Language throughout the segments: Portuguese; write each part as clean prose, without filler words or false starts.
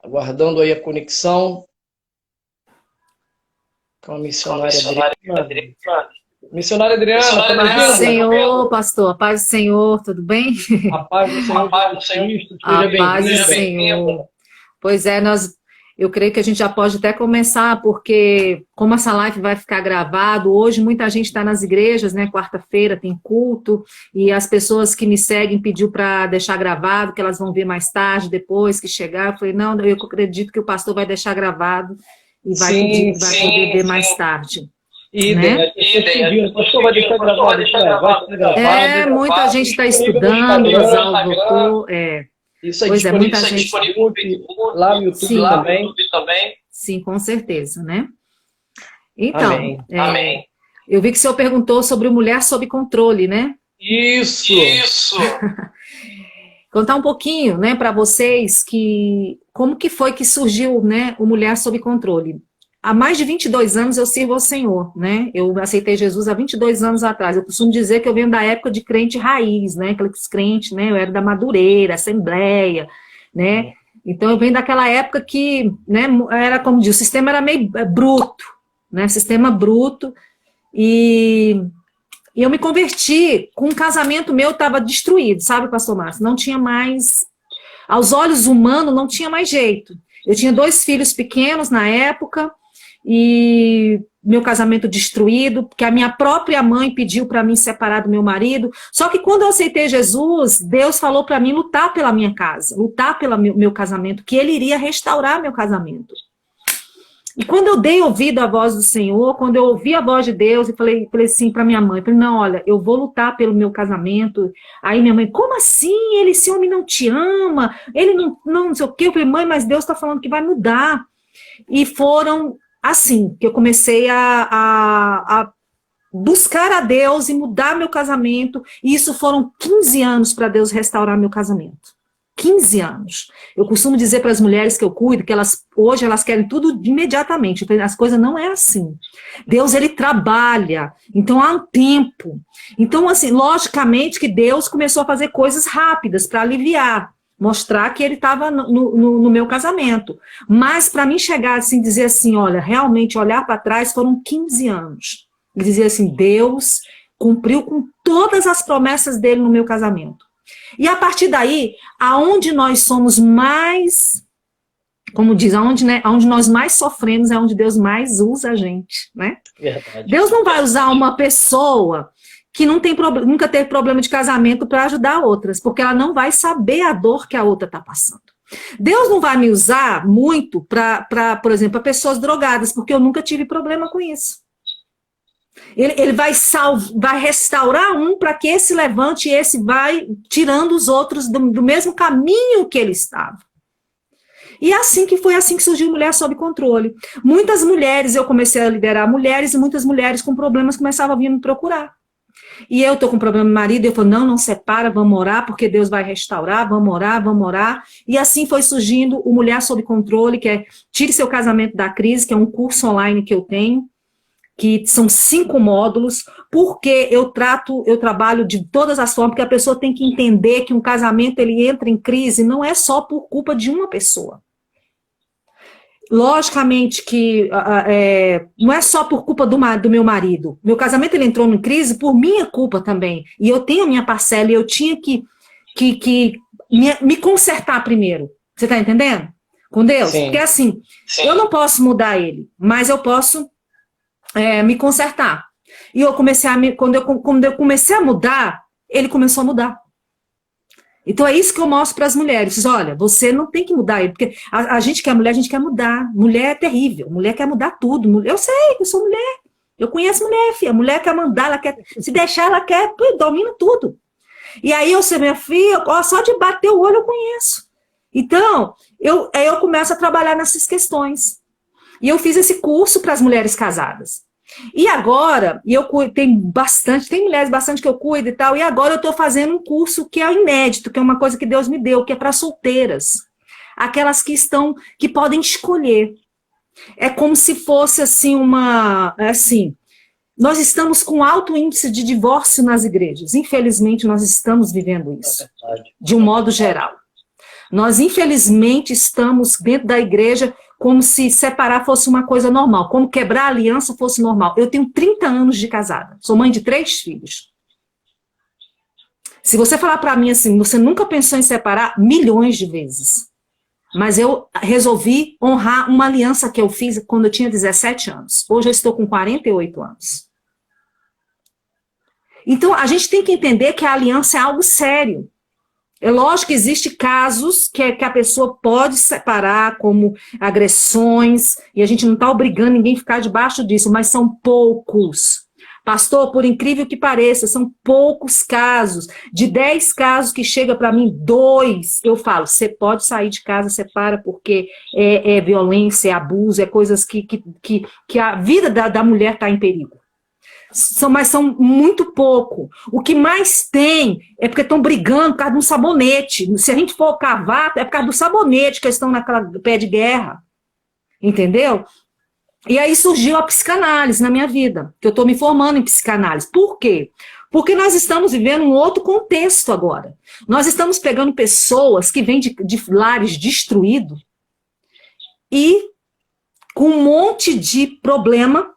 Aguardando aí a conexão com a missionária Adriana. Missionária Adriana, tá me ouvindo? Senhor, pastor, a paz do Senhor, tudo bem? A paz do Senhor Cristo, A seja paz do bem-vinda. Senhor. Pois é, eu creio que a gente já pode até começar, porque como essa live vai ficar gravado, hoje muita gente está nas igrejas, né? Quarta-feira tem culto, e as pessoas que me seguem pediu para deixar gravado, que elas vão ver mais tarde, depois que chegar. Eu falei, não, eu acredito que o pastor vai deixar gravado e vai poder ver mais tarde. Né? O pastor vai deixar gravado, muita gente está estudando, voltou, Isso aí, pois é, muita gente disponível lá no YouTube também. Sim, com certeza, né? Então, Amém. Eu vi que o senhor perguntou sobre o Mulher Sob Controle, né? Isso. Contar um pouquinho, né, para vocês como que foi que surgiu, né, o Mulher Sob Controle. Há mais de 22 anos eu sirvo ao Senhor, né? Eu aceitei Jesus há 22 anos atrás. Eu costumo dizer que eu venho da época de crente raiz, né? Aqueles crentes, né? Eu era da Madureira, Assembleia, né? Então eu venho daquela época que, né, era como diz, o sistema era meio bruto, né? Sistema bruto. E eu me converti com um casamento meu estava destruído, sabe, pastor Márcio? Não tinha mais, aos olhos humanos, não tinha mais jeito. Eu tinha 2 filhos pequenos na época, e meu casamento destruído, porque a minha própria mãe pediu para mim separar do meu marido. Só que quando eu aceitei Jesus, Deus falou para mim lutar pela minha casa, lutar pelo meu casamento, que Ele iria restaurar meu casamento. E quando eu dei ouvido à voz do Senhor, quando eu ouvi a voz de Deus, eu falei assim para minha mãe, falei, não, olha, eu vou lutar pelo meu casamento. Aí minha mãe, como assim? Esse homem não te ama, ele não sei o quê. Eu falei, mãe, mas Deus está falando que vai mudar. E foram assim que eu comecei a buscar a Deus e mudar meu casamento, e isso foram 15 anos para Deus restaurar meu casamento. 15 anos. Eu costumo dizer para as mulheres que eu cuido que hoje elas querem tudo imediatamente. As coisas não é assim. Deus, ele trabalha. Então há um tempo. Então, assim, logicamente que Deus começou a fazer coisas rápidas para aliviar, mostrar que ele estava no meu casamento. Mas para mim chegar assim, dizer assim, olha, realmente olhar para trás foram 15 anos. E dizer assim, Deus cumpriu com todas as promessas dele no meu casamento. E a partir daí, aonde nós somos mais, como diz, aonde nós mais sofremos é onde Deus mais usa a gente, né? Verdade. Deus não vai usar uma pessoa que nunca teve problema de casamento para ajudar outras, porque ela não vai saber a dor que a outra está passando. Deus não vai me usar muito para, por exemplo, para pessoas drogadas, porque eu nunca tive problema com isso. Ele vai restaurar um para que esse levante e esse vai tirando os outros do mesmo caminho que ele estava. E foi assim que surgiu Mulher Sob Controle. Muitas mulheres, eu comecei a liderar mulheres, e muitas mulheres com problemas começavam a vir me procurar. E eu estou com problema com meu marido, eu falo, não separa, vamos orar, porque Deus vai restaurar, vamos orar. E assim foi surgindo o Mulher Sob Controle, que é Tire Seu Casamento da Crise, que é um curso online que eu tenho, que são 5 módulos, porque eu trabalho de todas as formas, porque a pessoa tem que entender que um casamento ele entra em crise não é só por culpa de uma pessoa. Logicamente que não é só por culpa do meu marido. Meu casamento ele entrou em crise por minha culpa também. E eu tenho a minha parcela e eu tinha que me consertar primeiro. Você está entendendo? Com Deus? Sim. Porque assim, eu não posso mudar ele, mas eu posso me consertar. E eu comecei quando eu comecei a mudar, ele começou a mudar. Então é isso que eu mostro para as mulheres. Olha, você não tem que mudar ele, porque a gente que é mulher, a gente quer mudar. Mulher é terrível, mulher quer mudar tudo. Eu sei, eu sou mulher. Eu conheço mulher, filha. A mulher quer mandar, ela quer se deixar, ela quer, domina tudo. E aí eu sei, minha filha, só de bater o olho eu conheço. Então, eu começo a trabalhar nessas questões. E eu fiz esse curso para as mulheres casadas. E agora, tem mulheres bastante que eu cuido e tal, e agora eu estou fazendo um curso que é inédito, que é uma coisa que Deus me deu, que é para solteiras. Aquelas que podem escolher. É como se fosse assim nós estamos com alto índice de divórcio nas igrejas. Infelizmente, nós estamos vivendo isso, de um modo geral. Nós, infelizmente, estamos dentro da igreja como se separar fosse uma coisa normal, como quebrar a aliança fosse normal. Eu tenho 30 anos de casada, sou mãe de 3 filhos. Se você falar para mim assim, você nunca pensou em separar? Milhões de vezes. Mas eu resolvi honrar uma aliança que eu fiz quando eu tinha 17 anos. Hoje eu estou com 48 anos. Então, a gente tem que entender que a aliança é algo sério. É lógico que existem casos que a pessoa pode separar, como agressões, e a gente não está obrigando ninguém a ficar debaixo disso, mas são poucos. Pastor, por incrível que pareça, são poucos casos. De 10 casos que chega para mim, 2, eu falo, você pode sair de casa, separa, porque é violência, é abuso, é coisas que a vida da mulher está em perigo. Mas são muito pouco. O que mais tem é porque estão brigando por causa de um sabonete. Se a gente for cavar, é por causa do sabonete que eles estão naquela pé de guerra. Entendeu? E aí surgiu a psicanálise na minha vida, que eu estou me formando em psicanálise. Por quê? Porque nós estamos vivendo um outro contexto agora. Nós estamos pegando pessoas que vêm de lares destruídos e com um monte de problema,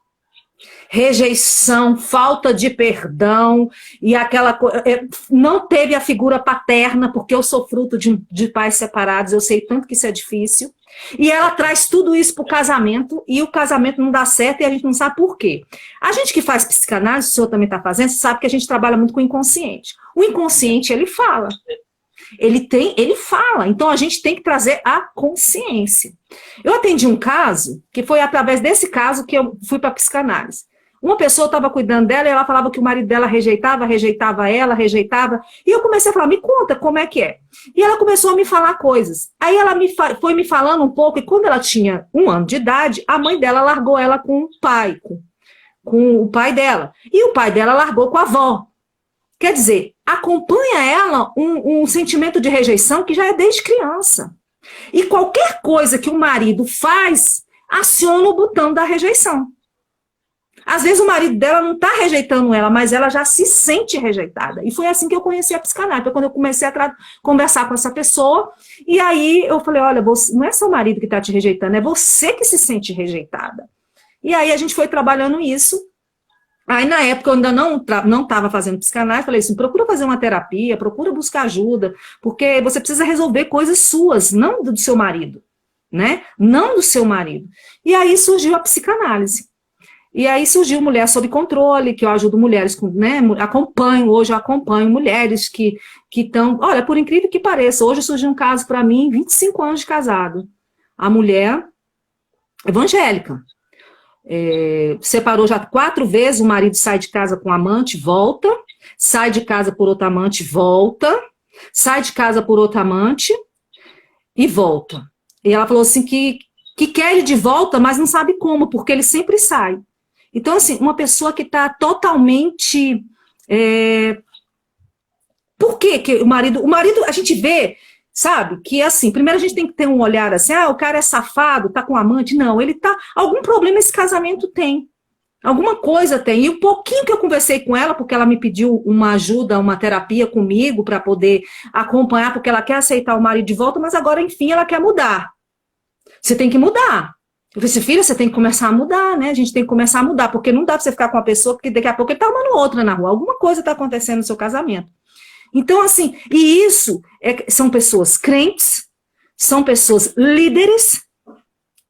rejeição, falta de perdão, e aquela coisa, não teve a figura paterna, porque eu sou fruto de pais separados, eu sei tanto que isso é difícil, e ela traz tudo isso para o casamento, e o casamento não dá certo, e a gente não sabe por quê. A gente que faz psicanálise, o senhor também está fazendo, sabe que a gente trabalha muito com o inconsciente. O inconsciente, ele fala. Ele fala, então a gente tem que trazer a consciência. Eu atendi um caso, que foi através desse caso que eu fui para a psicanálise. Uma pessoa estava cuidando dela e ela falava que o marido dela rejeitava ela, e eu comecei a falar, me conta como é que é. E ela começou a me falar coisas. Aí ela foi me falando um pouco, e quando ela tinha 1 ano de idade, a mãe dela largou ela com o pai, com o pai dela. E o pai dela largou com a avó. Quer dizer, acompanha ela um sentimento de rejeição que já é desde criança. E qualquer coisa que o marido faz, aciona o botão da rejeição. Às vezes o marido dela não está rejeitando ela, mas ela já se sente rejeitada. E foi assim que eu conheci a psicanálise. Foi quando eu comecei a conversar com essa pessoa. E aí eu falei, olha, não é seu marido que está te rejeitando, é você que se sente rejeitada. E aí a gente foi trabalhando isso. Aí, na época, eu ainda não estava fazendo psicanálise, falei assim, procura fazer uma terapia, procura buscar ajuda, porque você precisa resolver coisas suas, não do seu marido, né? Não do seu marido. E aí surgiu a psicanálise. E aí surgiu Mulher Sob Controle, que eu ajudo mulheres, né? Hoje eu acompanho mulheres que estão... Olha, por incrível que pareça, hoje surgiu um caso para mim, 25 anos de casado. A mulher evangélica. Separou já 4 vezes, o marido sai de casa com amante, volta, sai de casa por outro amante, volta, sai de casa por outro amante e volta. E ela falou assim que quer ele de volta, mas não sabe como, porque ele sempre sai. Então, assim, uma pessoa que está totalmente... Por que o marido... O marido, a gente vê... Sabe? Que assim, primeiro a gente tem que ter um olhar assim, o cara é safado, tá com amante. Não, ele tá... Algum problema esse casamento tem. Alguma coisa tem. E o pouquinho que eu conversei com ela, porque ela me pediu uma ajuda, uma terapia comigo para poder acompanhar, porque ela quer aceitar o marido de volta, mas agora, enfim, ela quer mudar. Você tem que mudar. Eu falei assim, filha, você tem que começar a mudar, né? A gente tem que começar a mudar, porque não dá pra você ficar com uma pessoa, porque daqui a pouco ele tá amando outra na rua. Alguma coisa tá acontecendo no seu casamento. Então, assim, e isso são pessoas crentes, são pessoas líderes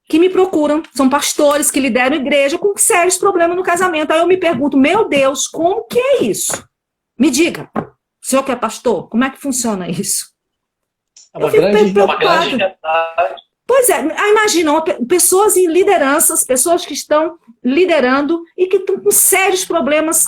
que me procuram, são pastores que lideram igreja com sérios problemas no casamento. Aí eu me pergunto, meu Deus, como que é isso? Me diga, o senhor que é pastor, como é que funciona isso? Uma grande realidade. Pois é, imagina, pessoas em lideranças, pessoas que estão liderando e que estão com sérios problemas,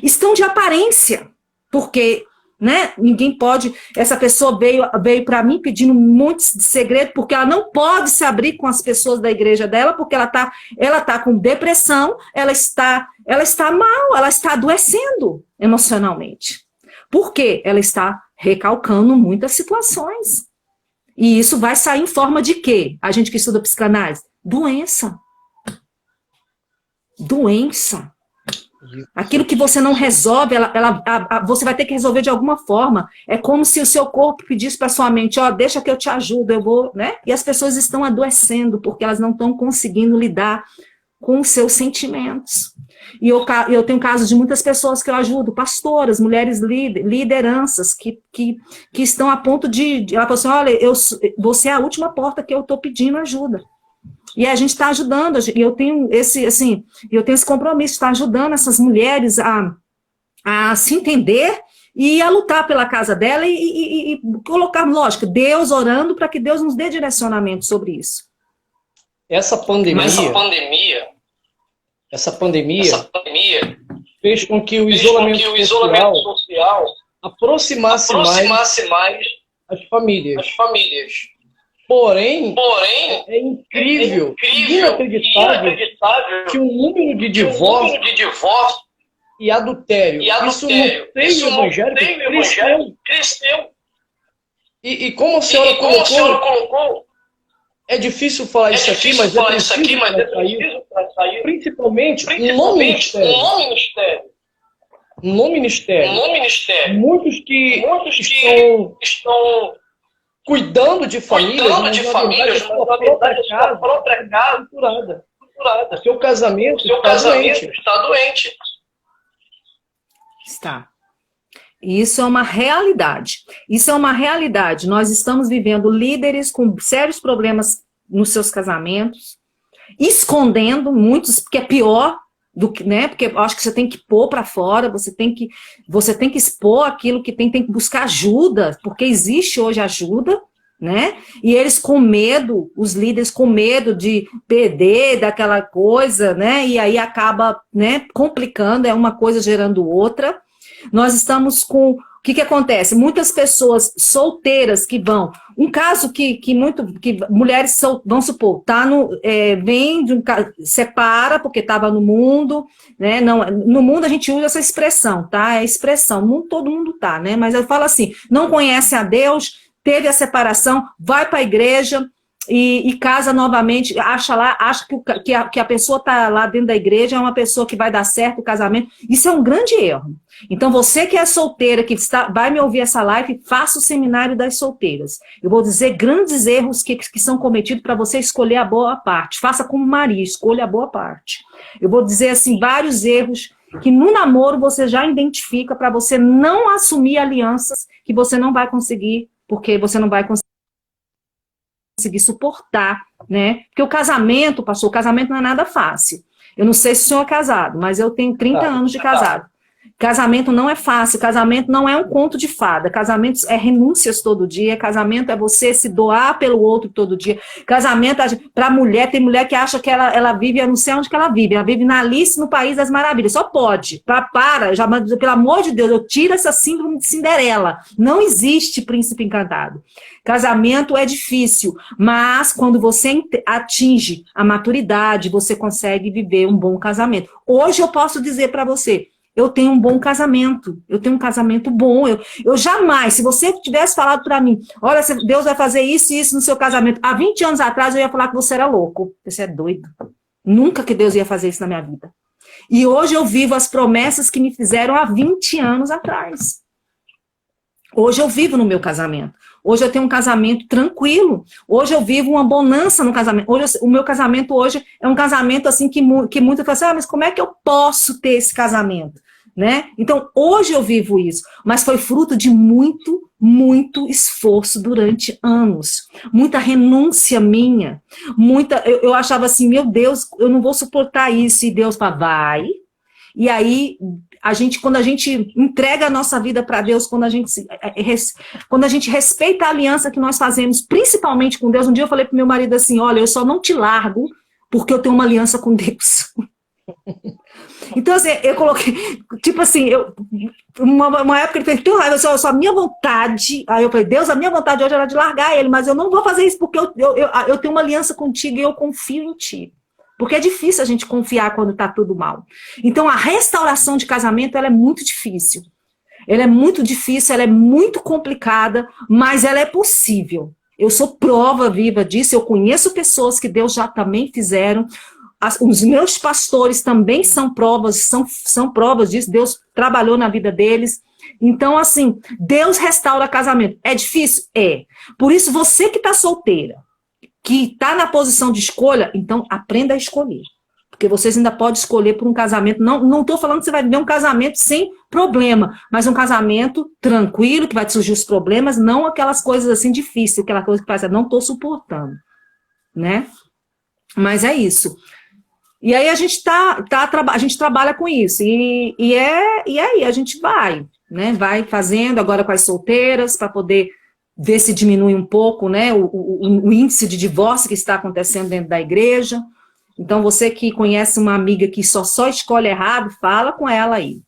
estão de aparência, porque... Né? Ninguém pode, essa pessoa veio para mim pedindo muitos de segredo, porque ela não pode se abrir com as pessoas da igreja dela, porque ela tá com depressão, ela está mal, ela está adoecendo emocionalmente. Por quê? Ela está recalcando muitas situações. E isso vai sair em forma de quê? A gente que estuda psicanálise? Doença. Aquilo que você não resolve, você vai ter que resolver de alguma forma. É como se o seu corpo pedisse para sua mente, ó, deixa que eu te ajudo, eu vou, né? E as pessoas estão adoecendo porque elas não estão conseguindo lidar com os seus sentimentos. E eu tenho casos de muitas pessoas que eu ajudo, pastoras, mulheres lideranças, que estão a ponto ela falou assim, olha, você é a última porta que eu estou pedindo ajuda. E a gente está ajudando, e eu tenho esse compromisso de estar ajudando essas mulheres a se entender e a lutar pela casa dela e colocar, lógico, Deus orando para que Deus nos dê direcionamento sobre isso. Essa pandemia fez com que o isolamento social aproximasse mais as famílias. Porém, é incrível, inacreditável que o número de divórcio e adultério, isso no meio evangélico cresceu. E como a senhora colocou, é difícil falar isso aqui, mas é preciso sair, principalmente no ministério. Muitos que estão cuidando de famílias, mas na verdade a própria casa estruturada. O seu casamento está doente. Está. Isso é uma realidade. Nós estamos vivendo líderes com sérios problemas nos seus casamentos, escondendo muitos, porque é pior do que, né? Porque eu acho que você tem que pôr para fora, você tem que expor aquilo que tem que buscar ajuda, porque existe hoje ajuda, né? E eles com medo, os líderes com medo de perder daquela coisa, né? E aí acaba, né, complicando, é uma coisa gerando outra. Nós estamos com... O que acontece? Muitas pessoas solteiras que vão... Um caso que mulheres vamos supor, vem de um caso, separa porque estava no mundo, né? Não, no mundo a gente usa essa expressão, tá? É expressão, todo mundo tá, né? Mas eu falo assim, não conhece a Deus, teve a separação, vai para a igreja e casa novamente, acha que a pessoa está lá dentro da igreja, é uma pessoa que vai dar certo o casamento. Isso é um grande erro. Então, você que é solteira, vai me ouvir essa live, faça o seminário das solteiras. Eu vou dizer grandes erros que são cometidos para você escolher a boa parte. Faça como Maria, escolha a boa parte. Eu vou dizer, assim, vários erros que no namoro você já identifica para você não assumir alianças que você não vai conseguir, porque você não vai conseguir suportar, né? Porque o casamento, pastor, o casamento não é nada fácil. Eu não sei se o senhor é casado, mas eu tenho 30 anos de casado. Casamento não é fácil, casamento não é um conto de fada, casamento é renúncias todo dia, casamento é você se doar pelo outro todo dia, casamento para mulher, tem mulher que acha que ela vive, eu não sei onde que ela vive na Alice no País das Maravilhas, só pode, pelo amor de Deus, eu tiro essa síndrome de Cinderela, não existe príncipe encantado. Casamento é difícil, mas quando você atinge a maturidade, você consegue viver um bom casamento. Hoje eu posso dizer para você, eu tenho um bom casamento, eu tenho um casamento bom, eu jamais, se você tivesse falado para mim, olha, Deus vai fazer isso e isso no seu casamento, há 20 anos atrás eu ia falar que você era louco, você é doido, nunca que Deus ia fazer isso na minha vida. E hoje eu vivo as promessas que me fizeram há 20 anos atrás. Hoje eu vivo no meu casamento. Hoje eu tenho um casamento tranquilo. Hoje eu vivo uma bonança no casamento. Hoje, o meu casamento hoje é um casamento assim que muitos falam assim, mas como é que eu posso ter esse casamento? Né? Então, hoje eu vivo isso. Mas foi fruto de muito, muito esforço durante anos. Muita renúncia minha. Eu achava assim, meu Deus, eu não vou suportar isso. E Deus fala, vai. E aí... quando a gente entrega a nossa vida para Deus, quando a gente respeita a aliança que nós fazemos, principalmente com Deus, um dia eu falei pro meu marido assim, olha, eu só não te largo porque eu tenho uma aliança com Deus. Então, assim, eu coloquei, tipo assim, uma época ele fez, só a minha vontade, aí eu falei, Deus, a minha vontade hoje era de largar ele, mas eu não vou fazer isso porque eu tenho uma aliança contigo e eu confio em ti. Porque é difícil a gente confiar quando está tudo mal. Então, a restauração de casamento, ela é muito difícil. Ela é muito difícil, ela é muito complicada, mas ela é possível. Eu sou prova viva disso, eu conheço pessoas que Deus já também fizeram. os meus pastores também são provas, são provas disso. Deus trabalhou na vida deles. Então, assim, Deus restaura casamento. É difícil? É. Por isso, você que está solteira, que está na posição de escolha, então aprenda a escolher. Porque vocês ainda podem escolher por um casamento. Não estou falando que você vai viver um casamento sem problema, mas um casamento tranquilo, que vai te surgir os problemas, não aquelas coisas assim difíceis, aquela coisa que faz, não estou suportando, né? Mas é isso. E aí a gente a gente trabalha com isso. E aí a gente vai, né? Vai fazendo agora com as solteiras para poder ver se diminui um pouco, né? O índice de divórcio que está acontecendo dentro da igreja. Então, você que conhece uma amiga que só escolhe errado, fala com ela aí.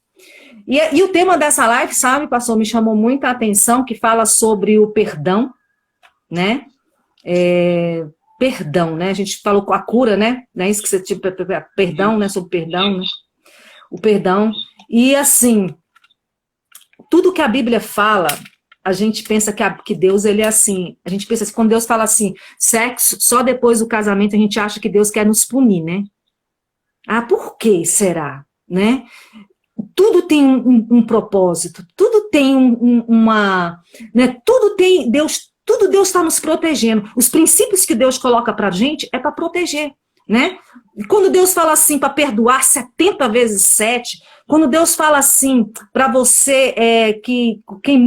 E o tema dessa live, sabe, pastor, me chamou muita atenção, que fala sobre o perdão, né? Perdão, né? A gente falou com a cura, né? Não é isso que você tipo, perdão, né? Sobre perdão, né? O perdão. E assim, tudo que a Bíblia fala, a gente pensa que Deus, ele é assim. A gente pensa assim, quando Deus fala assim, sexo, só depois do casamento a gente acha que Deus quer nos punir, né? Ah, por que será? Né? Tudo tem um propósito, tudo tem uma... Né? Tudo Deus está nos protegendo. Os princípios que Deus coloca pra gente é para proteger, né? Quando Deus fala assim para perdoar 70 vezes 7, quando Deus fala assim para você que quem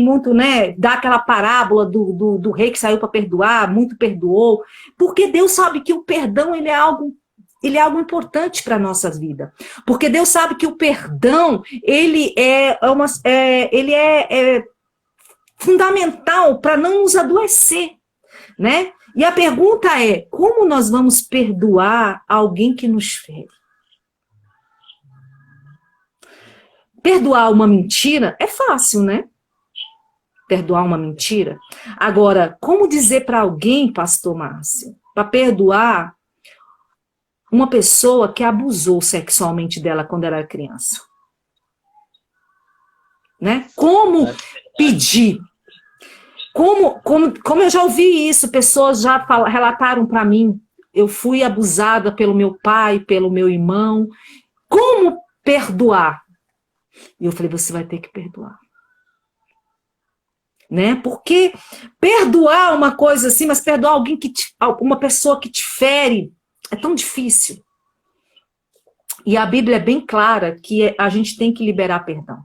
muito, né, dá aquela parábola do rei que saiu para perdoar, muito perdoou, porque Deus sabe que o perdão ele é algo importante para a nossa vida. Porque Deus sabe que o perdão ele é fundamental para não nos adoecer, né? E a pergunta é, como nós vamos perdoar alguém que nos fere? Perdoar uma mentira é fácil, né? Perdoar uma mentira. Agora, como dizer para alguém, pastor Márcio, para perdoar uma pessoa que abusou sexualmente dela quando ela era criança? Né? Como pedir? Como eu já ouvi isso, pessoas já relataram para mim, eu fui abusada pelo meu pai, pelo meu irmão. Como perdoar? E eu falei, você vai ter que perdoar. Né? Porque perdoar uma coisa assim, mas perdoar alguém uma pessoa que te fere, é tão difícil. E a Bíblia é bem clara que a gente tem que liberar perdão.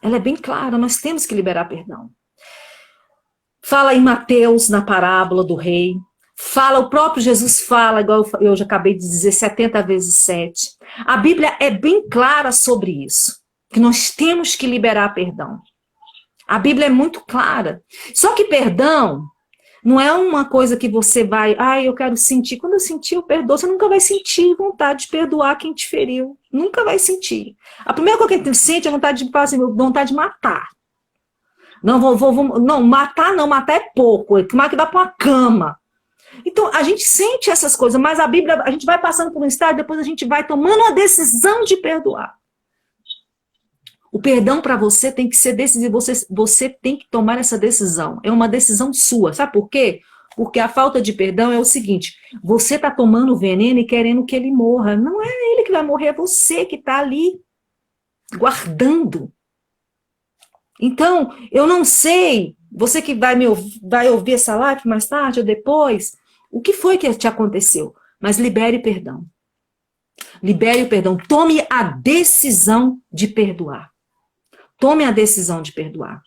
Ela é bem clara, nós temos que liberar perdão. Fala em Mateus, na parábola do rei. Fala, o próprio Jesus fala, igual eu já acabei de dizer, 70 vezes 7. A Bíblia é bem clara sobre isso, que nós temos que liberar perdão. A Bíblia é muito clara. Só que perdão não é uma coisa que você vai, eu quero sentir. Quando eu sentir, eu perdoo. Você nunca vai sentir vontade de perdoar quem te feriu. Nunca vai sentir. A primeira coisa que a gente sente é vontade de fazer, vontade de matar. Não, matar é pouco. Como é que dá para uma cama? Então, a gente sente essas coisas, mas a Bíblia, a gente vai passando por um estado, depois a gente vai tomando a decisão de perdoar. O perdão para você tem que ser decisivo, você tem que tomar essa decisão. É uma decisão sua. Sabe por quê? Porque a falta de perdão é o seguinte, você está tomando veneno e querendo que ele morra. Não é ele que vai morrer, é você que está ali guardando. Então, eu não sei, você que vai ouvir essa live mais tarde ou depois, o que foi que te aconteceu? Mas libere perdão. Libere o perdão. Tome a decisão de perdoar. Tome a decisão de perdoar.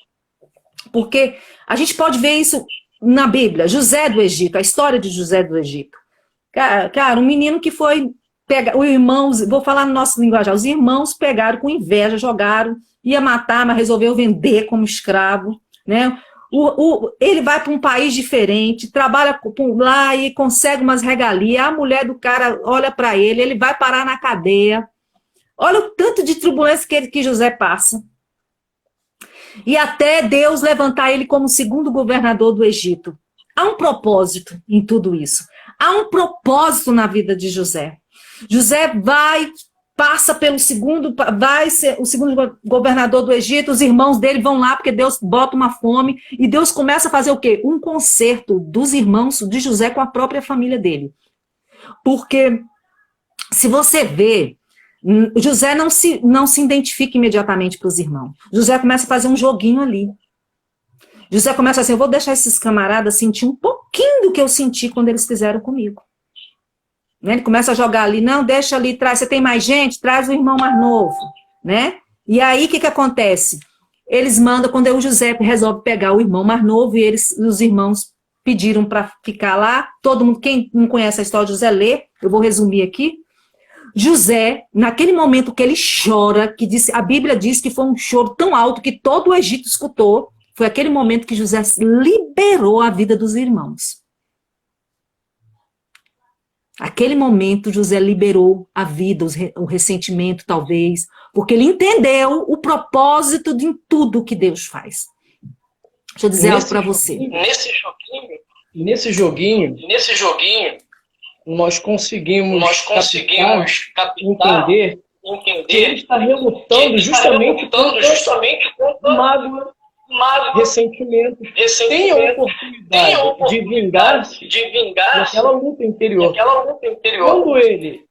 Porque a gente pode ver isso na Bíblia. José do Egito, a história de José do Egito. Cara, um menino que foi pegar, os irmãos, vou falar no nosso linguajar, os irmãos pegaram com inveja, jogaram, ia matar, mas resolveu vender como escravo, né? Ele vai para um país diferente, trabalha lá e consegue umas regalias, a mulher do cara olha para ele vai parar na cadeia. Olha o tanto de turbulência que José passa. E até Deus levantar ele como segundo governador do Egito. Há um propósito em tudo isso. Há um propósito na vida de José. José passa pelo vai ser o segundo governador do Egito, os irmãos dele vão lá porque Deus bota uma fome e Deus começa a fazer o quê? Um concerto dos irmãos de José com a própria família dele. Porque se você vê, José não se identifica imediatamente para os irmãos. José começa a fazer um joguinho ali. José começa assim, eu vou deixar esses camaradas sentir um pouquinho do que eu senti quando eles fizeram comigo. Né? Ele começa a jogar ali, não, deixa ali, traz, você tem mais gente? Traz o irmão mais novo. Né? E aí, o que acontece? Eles mandam, quando o José resolve pegar o irmão mais novo, e os irmãos pediram para ficar lá, todo mundo, quem não conhece a história de José, lê, eu vou resumir aqui. José, naquele momento que ele chora, a Bíblia diz que foi um choro tão alto que todo o Egito escutou, foi aquele momento que José liberou a vida dos irmãos. Aquele momento, José liberou a vida, o ressentimento, talvez, porque ele entendeu o propósito de tudo que Deus faz. Deixa eu dizer algo para você. Nesse joguinho, nós conseguimos captar, entender que ele está relutando justamente contra mágoa, ressentimento. Tem a oportunidade de vingar-se daquela luta interior. Quando ele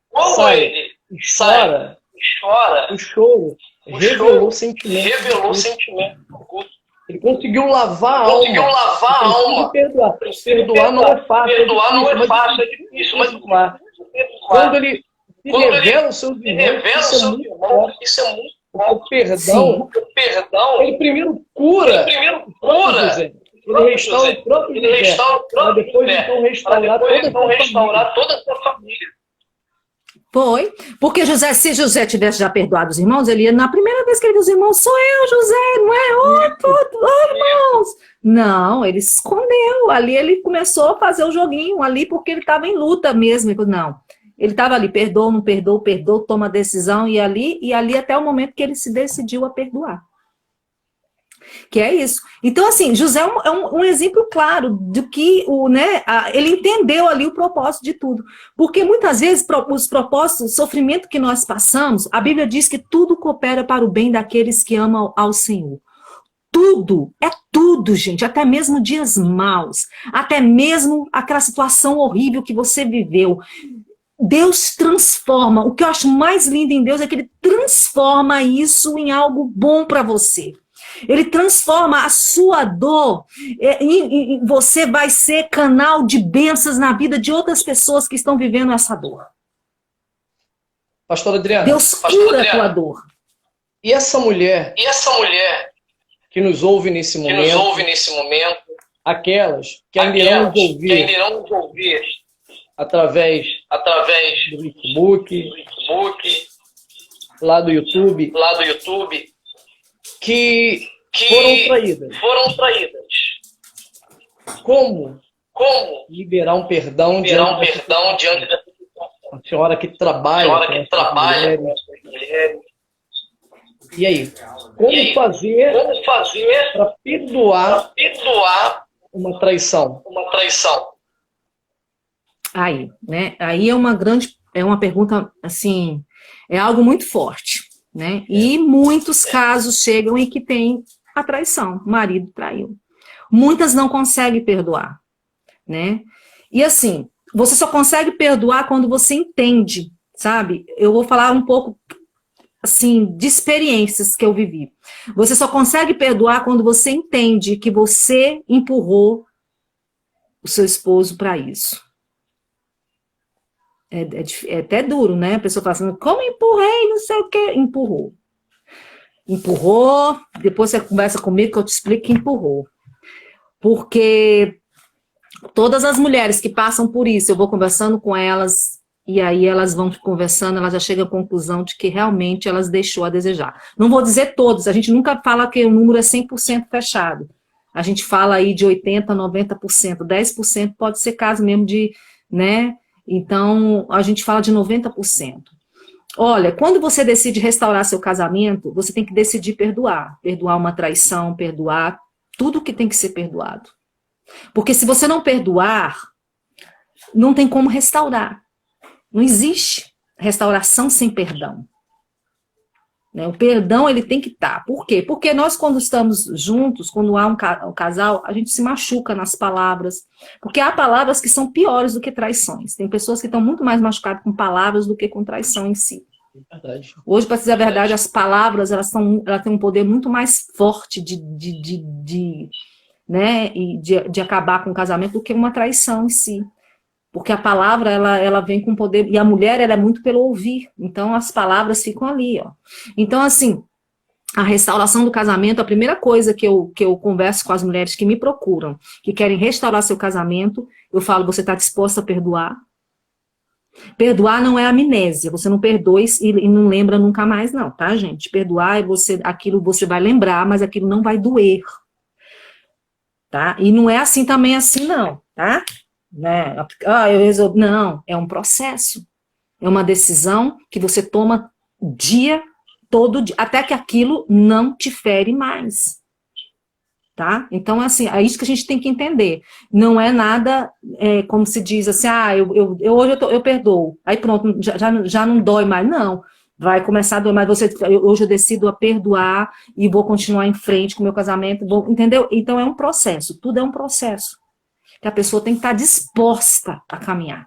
sai e chora, o choro revelou sentimento. Ele conseguiu lavar a alma. Perdoar não é fácil, é difícil, mas perdoar. Quando ele se revela os seus irmãos, isso é muito forte. O perdão, ele primeiro cura o próprio José. Ele restaura o próprio José, para depois então restaurar toda a sua família. Foi, porque se José tivesse já perdoado os irmãos, ele ia, na primeira vez que ele viu os irmãos, sou eu, José, não é? Irmãos. Não, ele se escondeu, ali ele começou a fazer o joguinho, ali porque ele estava em luta mesmo, não, ele estava ali, perdoa, não perdoa, toma a decisão, e ali até o momento que ele se decidiu a perdoar. Que é isso. Então, assim, José é um exemplo claro do que ele entendeu ali o propósito de tudo. Porque muitas vezes os propósitos, o sofrimento que nós passamos, a Bíblia diz que tudo coopera para o bem daqueles que amam ao Senhor. Tudo, é tudo, gente, até mesmo dias maus, até mesmo aquela situação horrível que você viveu. Deus transforma. O que eu acho mais lindo em Deus é que Ele transforma isso em algo bom para você. Ele transforma a sua dor e você vai ser canal de bênçãos na vida de outras pessoas que estão vivendo essa dor. Pastora Adriana. Deus cura a tua dor. E essa mulher que nos ouve nesse momento, aquelas que ainda irão nos ouvir através do Facebook, lá do YouTube, que foram traídas. Como liberar um perdão diante dessa situação? A senhora que trabalha com essas mulheres. E aí? Como fazer para perdoar uma traição? Aí, né? Aí é uma pergunta, assim, é algo muito forte, né? E muitos casos chegam em que tem a traição, o marido traiu. Muitas não conseguem perdoar, né? E assim, você só consegue perdoar quando você entende, sabe? Eu vou falar um pouco, assim, de experiências que eu vivi. Você só consegue perdoar quando você entende que você empurrou o seu esposo para isso. É até duro, né? A pessoa fala assim, como empurrei, não sei o quê. Empurrou, depois você conversa comigo que eu te explico que empurrou. Porque todas as mulheres que passam por isso, eu vou conversando com elas, e aí elas vão conversando, elas já chegam à conclusão de que realmente elas deixou a desejar. Não vou dizer todos, a gente nunca fala que o número é 100% fechado. A gente fala aí de 80%, 90%, 10% pode ser caso mesmo de, né? Então, a gente fala de 90%. Olha, quando você decide restaurar seu casamento, você tem que decidir perdoar. Perdoar uma traição, perdoar tudo que tem que ser perdoado. Porque se você não perdoar, não tem como restaurar. Não existe restauração sem perdão. né? O perdão, ele tem que estar. Por quê? Porque nós, quando estamos juntos, quando há um casal, a gente se machuca nas palavras. Porque há palavras que são piores do que traições. Tem pessoas que estão muito mais machucadas com palavras do que com traição em si. Verdade. Hoje, para dizer a verdade, as palavras, elas têm um poder muito mais forte né, de acabar com o casamento do que uma traição em si. Porque a palavra, ela vem com poder, e a mulher, ela é muito pelo ouvir, então as palavras ficam ali, ó. Então, assim, a restauração do casamento, a primeira coisa que eu converso com as mulheres que me procuram, que querem restaurar seu casamento, eu falo, você está disposta a perdoar? Perdoar não é amnésia, você não perdoa e não lembra nunca mais, não, tá, gente? Perdoar é aquilo você vai lembrar, mas aquilo não vai doer, tá? E não é assim também assim, não, tá? Né? Eu resolvi. Não, é um processo. É uma decisão que você toma todo dia, até que aquilo não te fere mais. Tá? Então, assim, é isso que a gente tem que entender. Não é nada, como se diz assim, hoje eu perdoo. Aí pronto, já não dói mais. Não. Vai começar a doer, mas hoje eu decido a perdoar e vou continuar em frente com o meu casamento. Entendeu? Então é um processo. Tudo é um processo. Que a pessoa tem que estar disposta a caminhar.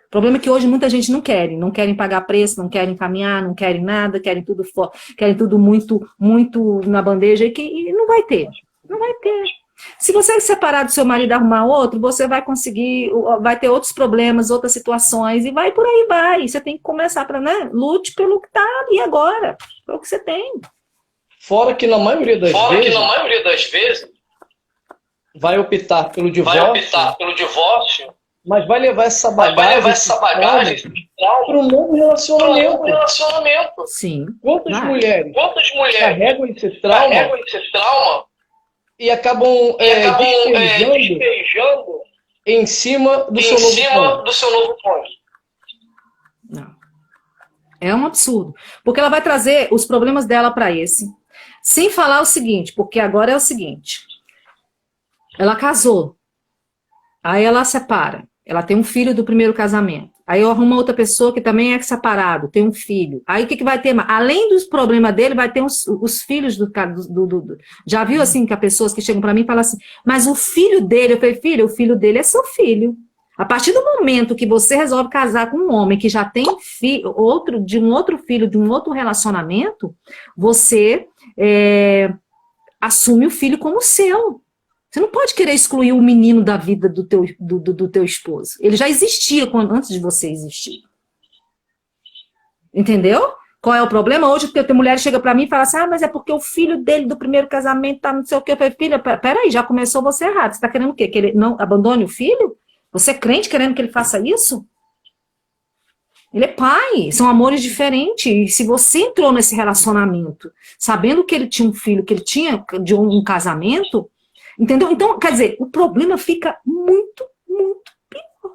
O problema é que hoje muita gente não querem pagar preço, não querem caminhar, não querem nada, querem tudo muito, muito na bandeja e não vai ter. Não vai ter. Se você separar do seu marido e arrumar outro, você vai conseguir, vai ter outros problemas, outras situações, e vai por aí, vai. Você tem que começar para, né? Lute pelo que está ali agora, pelo que você tem. Fora que na maioria das vezes vai optar pelo divórcio, mas vai levar essa bagagem para um novo relacionamento. Sim. Quantas mulheres carregam esse trauma e acabam despejando em cima do seu novo cônjuge? Não. É um absurdo. Porque ela vai trazer os problemas dela para esse. Sem falar o seguinte, porque agora é o seguinte. Ela casou, aí ela separa, ela tem um filho do primeiro casamento, aí arruma outra pessoa que também é separado, tem um filho, aí o que vai ter? Além dos problemas dele, vai ter os filhos do já viu assim, que as pessoas que chegam para mim e falam assim, mas o filho dele, eu falei, filho, o filho dele é seu filho. A partir do momento que você resolve casar com um homem que já tem de um outro filho, de um outro relacionamento, você assume o filho como seu. Você não pode querer excluir o menino da vida do teu esposo. Ele já existia antes de você existir. Entendeu? Qual é o problema? Hoje, porque tem mulher que chega pra mim e fala assim, mas é porque o filho dele do primeiro casamento tá não sei o quê. Eu falei, filha, peraí, já começou você errado. Você tá querendo o quê? Que ele não abandone o filho? Você é crente querendo que ele faça isso? Ele é pai, são amores diferentes. E se você entrou nesse relacionamento sabendo que ele tinha um filho, que ele tinha de um casamento... Entendeu? Então, quer dizer, o problema fica muito, muito pior.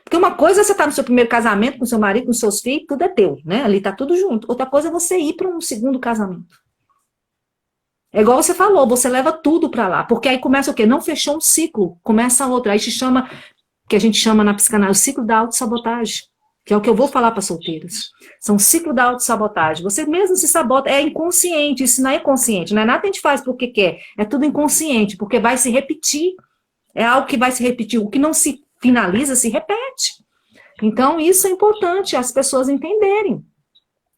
Porque uma coisa é você estar no seu primeiro casamento, com seu marido, com seus filhos, tudo é teu, né? Ali tá tudo junto. Outra coisa é você ir para um segundo casamento. É igual você falou, você leva tudo para lá. Porque aí começa o quê? Não fechou um ciclo, começa outro. Aí se chama, que a gente chama na psicanálise, o ciclo da autossabotagem. Que é o que eu vou falar para solteiros. São ciclo da autossabotagem. Você mesmo se sabota, é inconsciente, isso não é consciente, não é nada que a gente faz porque quer, é tudo inconsciente, porque vai se repetir. É algo que vai se repetir, o que não se finaliza se repete. Então isso é importante as pessoas entenderem,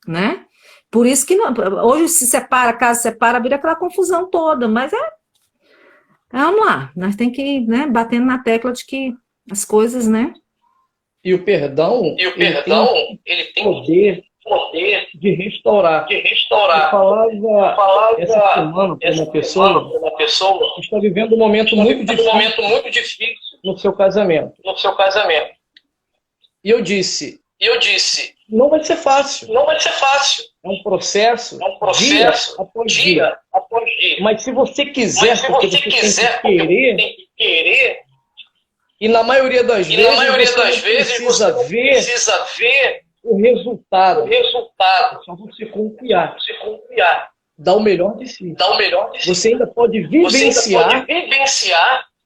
né? Por isso que hoje se separa, casa separa, vira aquela confusão toda, mas vamos lá, nós temos que ir, né, batendo na tecla de que as coisas, né? E o perdão, ele tem poder de restaurar. Eu falava essa semana para uma pessoa que está vivendo um momento muito difícil no seu casamento. E eu disse, não vai ser fácil. É um processo, dia após dia. Mas se você quiser, porque você tem que querer, e na maioria das vezes você precisa ver o resultado. Só você confiar. Dar o melhor de si. Você ainda pode vivenciar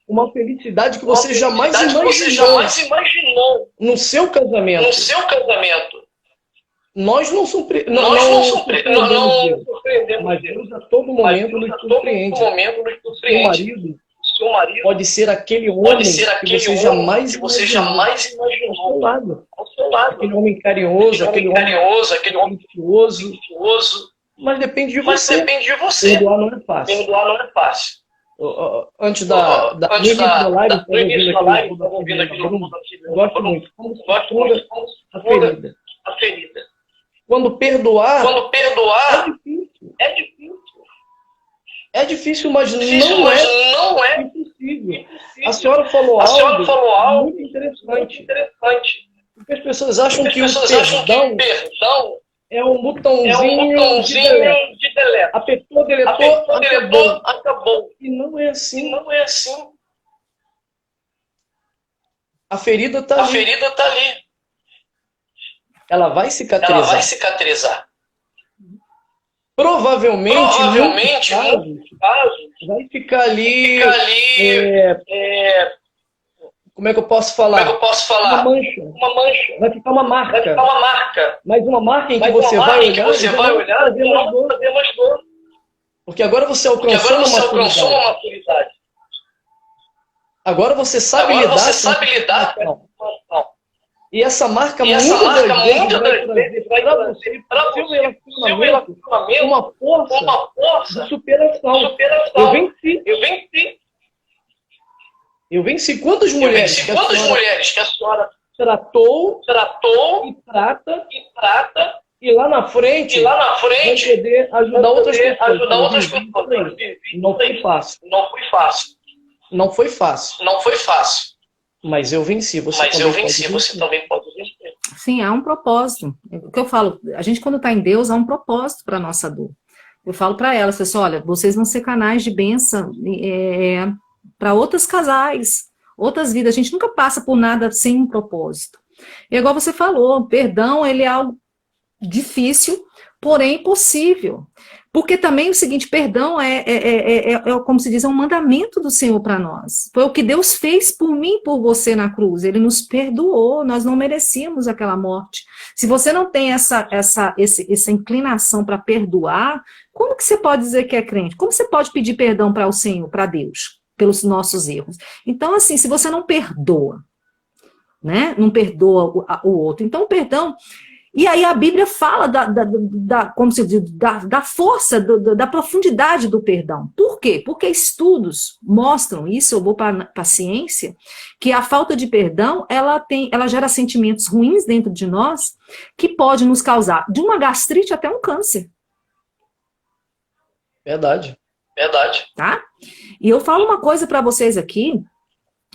uma felicidade que você jamais imaginou no seu casamento. Nós não surpreendemos Deus, mas Deus a todo momento nos surpreende. Seu marido pode ser aquele homem que você jamais imaginou ao seu lado. Aquele homem carinhoso, aquele homem afetuoso. Mas depende de você. Perdoar não é fácil. Antes do início da live, eu gosto muito. Como se cura a ferida. Quando perdoar é difícil. É difícil, mas não é impossível. A senhora falou algo muito interessante. Porque as pessoas acham que o perdão é um botãozinho de delete. Apertou, deletou, acabou. E não é assim. A ferida está ali. Ela vai cicatrizar. Provavelmente vai ficar ali, como é que eu posso falar? Uma mancha. Vai ficar uma marca. Mas uma marca em que você vai olhar e não vai fazer mais dor. Porque agora você alcançou uma maturidade. Agora você sabe lidar com a situação. E essa marca muitas vezes vai trazer para o seu relacionamento uma força de superação. Eu venci. Quantas mulheres que a senhora tratou e trata, e lá na frente vai poder ajudar outras pessoas. Não foi fácil. Mas eu venci, você também pode vencer. Sim, há um propósito. O que eu falo, a gente quando está em Deus, há um propósito para a nossa dor. Eu falo para elas, pessoal, olha, vocês vão ser canais de bênção para outros casais, outras vidas. A gente nunca passa por nada sem um propósito. E igual você falou, perdão, ele é algo difícil, porém possível. Porque também o seguinte, perdão como se diz, é um mandamento do Senhor para nós. Foi o que Deus fez por mim e por você na cruz. Ele nos perdoou, nós não merecíamos aquela morte. Se você não tem essa inclinação para perdoar, como que você pode dizer que é crente? Como você pode pedir perdão para o Senhor, para Deus, pelos nossos erros? Então, assim, se você não perdoa, né? Não perdoa o outro. Então, o perdão... E aí a Bíblia fala como se diz, da força, da profundidade do perdão. Por quê? Porque estudos mostram isso, eu vou para a ciência, que a falta de perdão, ela gera sentimentos ruins dentro de nós, que pode nos causar de uma gastrite até um câncer. Verdade. Tá? E eu falo uma coisa para vocês aqui,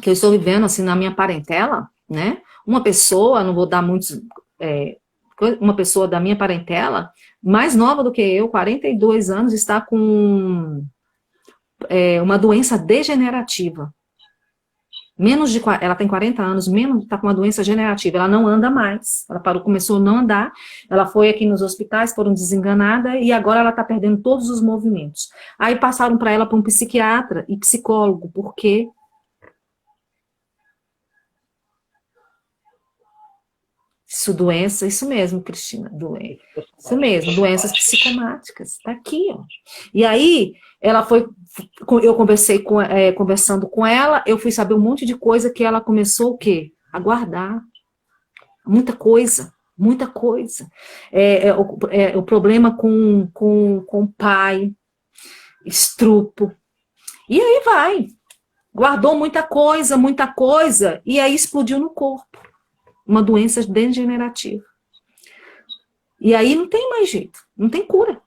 que eu estou vivendo assim na minha parentela, né? Uma pessoa, não vou dar muitos... uma pessoa da minha parentela, mais nova do que eu, 42 anos, está com uma doença degenerativa. Ela tem 40 anos, está com uma doença degenerativa, ela não anda mais, ela começou a não andar, ela foi aqui nos hospitais, foram desenganada, e agora ela está perdendo todos os movimentos. Aí passaram para ela para um psiquiatra e psicólogo, porque... Isso mesmo, Cristina, isso mesmo, doenças psicomáticas, tá aqui, ó. E aí, eu conversando com ela, eu fui saber um monte de coisa que ela começou o quê? A guardar. Muita coisa. O problema com o pai, estrupo. E aí vai. Guardou muita coisa, e aí explodiu no corpo. Uma doença degenerativa. E aí não tem mais jeito, não tem cura.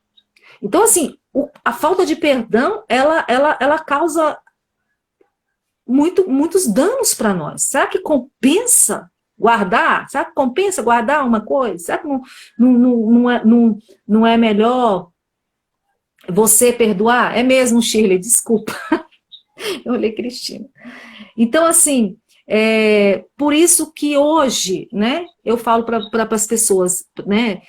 Então, assim, a falta de perdão, ela causa muitos danos para nós. Será que compensa guardar? Será que compensa guardar uma coisa? Será que não é melhor você perdoar? É mesmo, Shirley, desculpa. Eu olhei Cristina. Então, assim... por isso que hoje, né, eu falo para as pessoas, né,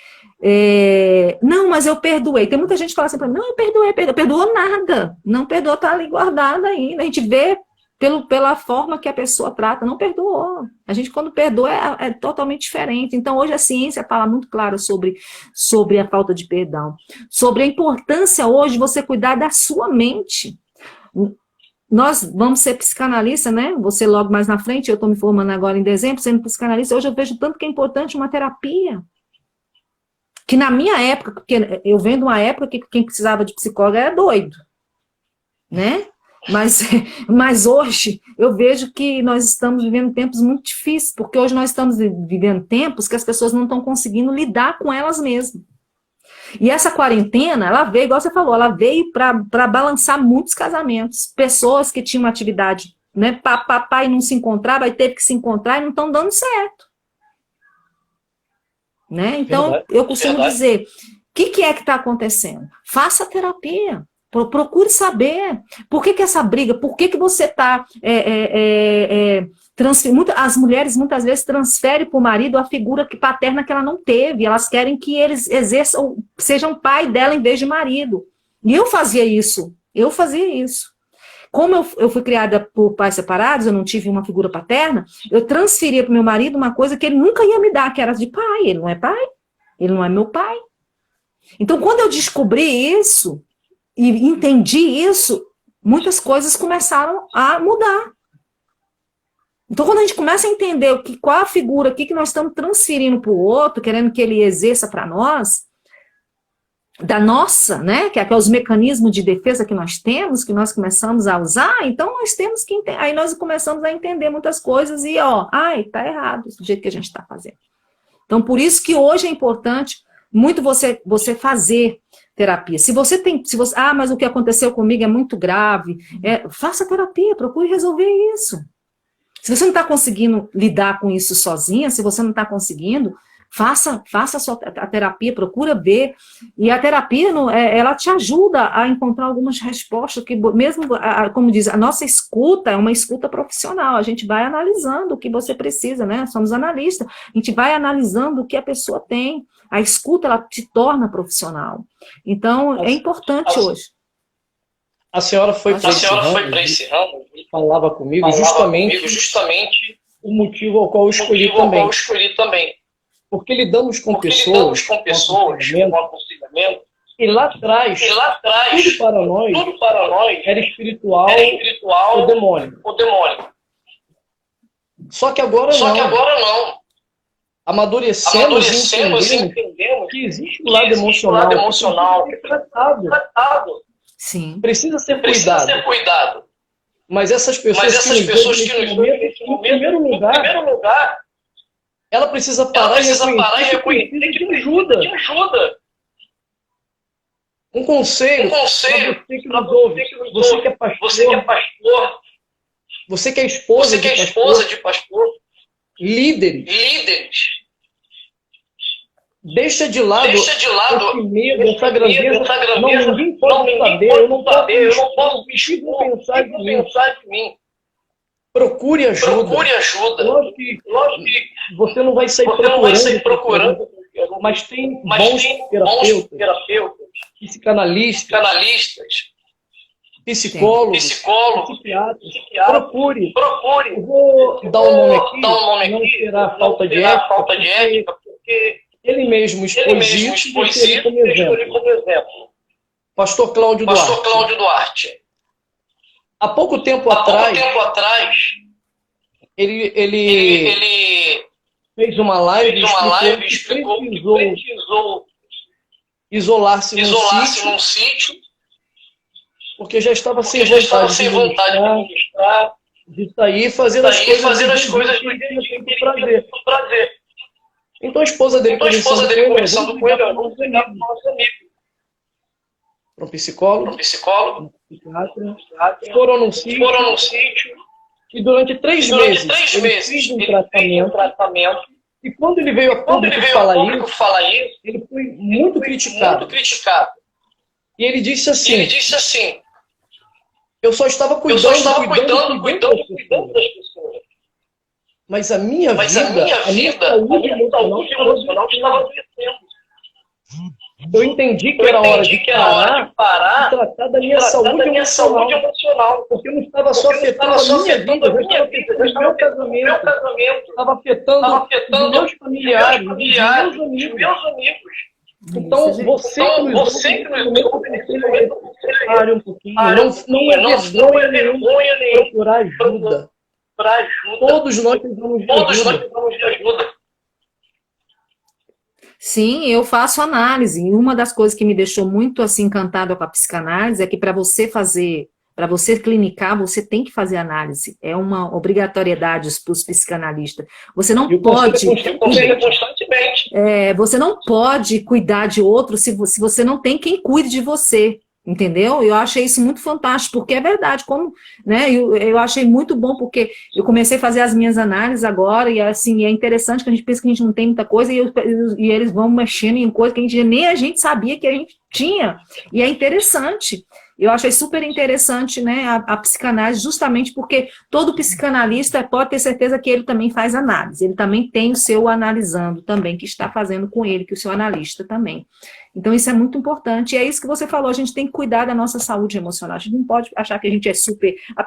não, mas eu perdoei. Tem muita gente que fala assim para mim, não, eu perdoei, perdoou nada, não perdoou, tá ali guardado ainda. A gente vê pela forma que a pessoa trata, não perdoou. A gente, quando perdoa, é totalmente diferente. Então, hoje a ciência fala muito claro sobre a falta de perdão. Sobre a importância hoje de você cuidar da sua mente. Nós vamos ser psicanalista, né? Você logo mais na frente, eu estou me formando agora em dezembro, sendo psicanalista, hoje eu vejo tanto que é importante uma terapia. Que na minha época, porque eu venho de uma época que quem precisava de psicólogo era doido, né? Mas hoje eu vejo que nós estamos vivendo tempos muito difíceis, porque hoje nós estamos vivendo tempos que as pessoas não estão conseguindo lidar com elas mesmas. E essa quarentena, ela veio, igual você falou, ela veio para balançar muitos casamentos. Pessoas que tinham uma atividade, né? Papai não se encontrava, aí teve que se encontrar e não estão dando certo. Né? Então, eu costumo dizer, o que é que está acontecendo? Faça terapia. Procure saber por que essa briga, por que você está transferindo. As mulheres muitas vezes transferem para o marido a figura paterna que ela não teve, elas querem que eles exerçam, sejam pai dela em vez de marido. E eu fazia isso. Como eu fui criada por pais separados, eu não tive uma figura paterna, eu transferia para o meu marido uma coisa que ele nunca ia me dar, que era de pai. Ele não é pai, ele não é meu pai. Então, quando eu descobri isso, e entendi isso, muitas coisas começaram a mudar. Então, quando a gente começa a entender qual a figura aqui que nós estamos transferindo para o outro, querendo que ele exerça para nós, da nossa, né, que é os mecanismos de defesa que nós temos, que nós começamos a usar, então nós temos que entender, aí nós começamos a entender muitas coisas e, tá errado do jeito que a gente está fazendo. Então, por isso que hoje é importante muito você fazer terapia. Mas o que aconteceu comigo é muito grave, faça terapia, procure resolver isso. Se você não está conseguindo lidar com isso sozinha, se você não está conseguindo, faça a terapia, procura ver. E a terapia, ela te ajuda a encontrar algumas respostas, que mesmo, como diz, a nossa escuta é uma escuta profissional. A gente vai analisando o que você precisa, né? Somos analistas. A gente vai analisando o que a pessoa tem. A escuta, ela te torna profissional. Então, é importante hoje. A senhora foi para esse ramo e falava comigo justamente o motivo ao qual eu escolhi também. Porque lidamos com pessoas com aconselhamento, e lá atrás, tudo para nós era espiritual ou demônio. Só que agora não. Amadurecemos e entendemos que existe um lado emocional que precisa ser tratado. Sim. Precisa ser cuidado. Mas essas pessoas que nos veem nesse momento, em primeiro lugar, ela precisa parar e reconhecer que ajuda. Um conselho para você que nos ouve, você que é pastor, você que é esposa de pastor, líderes. Deixa de lado esse medo, essa grandeza. Ninguém pode saber, eu não posso pensar de mim. Procure ajuda. Lógico que você não vai sair procurando, mas tem bons terapeutas, psicanalistas, psicólogos, psiquiatras. Procure. Eu vou dar um nome aqui, não será falta de ética, porque ele mesmo expôs isso como exemplo. Pastor Cláudio Duarte. Há pouco tempo atrás, ele fez uma live e explicou que precisou isolar-se num sítio, porque já estava sem vontade de ministrar, de sair, fazer as coisas do dia por prazer. Então a esposa dele conversando com ele, vamos ligar para o nosso amigo. Para um psicólogo, um psiquiatra, foram num sítio, e durante 3 meses ele fez um tratamento, e quando ele veio a público falar isso, ele foi muito criticado. E ele disse assim, eu só estava cuidando das pessoas. Mas a minha vida, a minha saúde emocional estava adoecendo. eu entendi que era hora de parar e tratar da minha saúde emocional. Porque não estava só afetando a minha vida, já estava afetando o meu casamento, estava afetando os meus familiares, os meus amigos. Então, você que nos ouve um pouquinho, não é vergonha nenhuma procurar ajuda. Todos nós precisamos de ajuda. Sim, eu faço análise. E uma das coisas que me deixou muito assim encantada com a psicanálise é que para você clinicar, você tem que fazer análise. É uma obrigatoriedade para os psicanalistas. Você não pode. Você não pode cuidar de outro se você não tem quem cuide de você. Entendeu? Eu achei isso muito fantástico, porque é verdade, né? Eu achei muito bom, porque eu comecei a fazer as minhas análises agora, e assim, é interessante que a gente pensa que a gente não tem muita coisa, e eles vão mexendo em coisa que nem a gente sabia que a gente tinha, e é interessante. Eu achei super interessante, né, a psicanálise, justamente porque todo psicanalista pode ter certeza que ele também faz análise, ele também tem o seu analisando também, que está fazendo com ele, que o seu analista também. Então isso é muito importante, e é isso que você falou, a gente tem que cuidar da nossa saúde emocional, a gente não pode achar que a gente é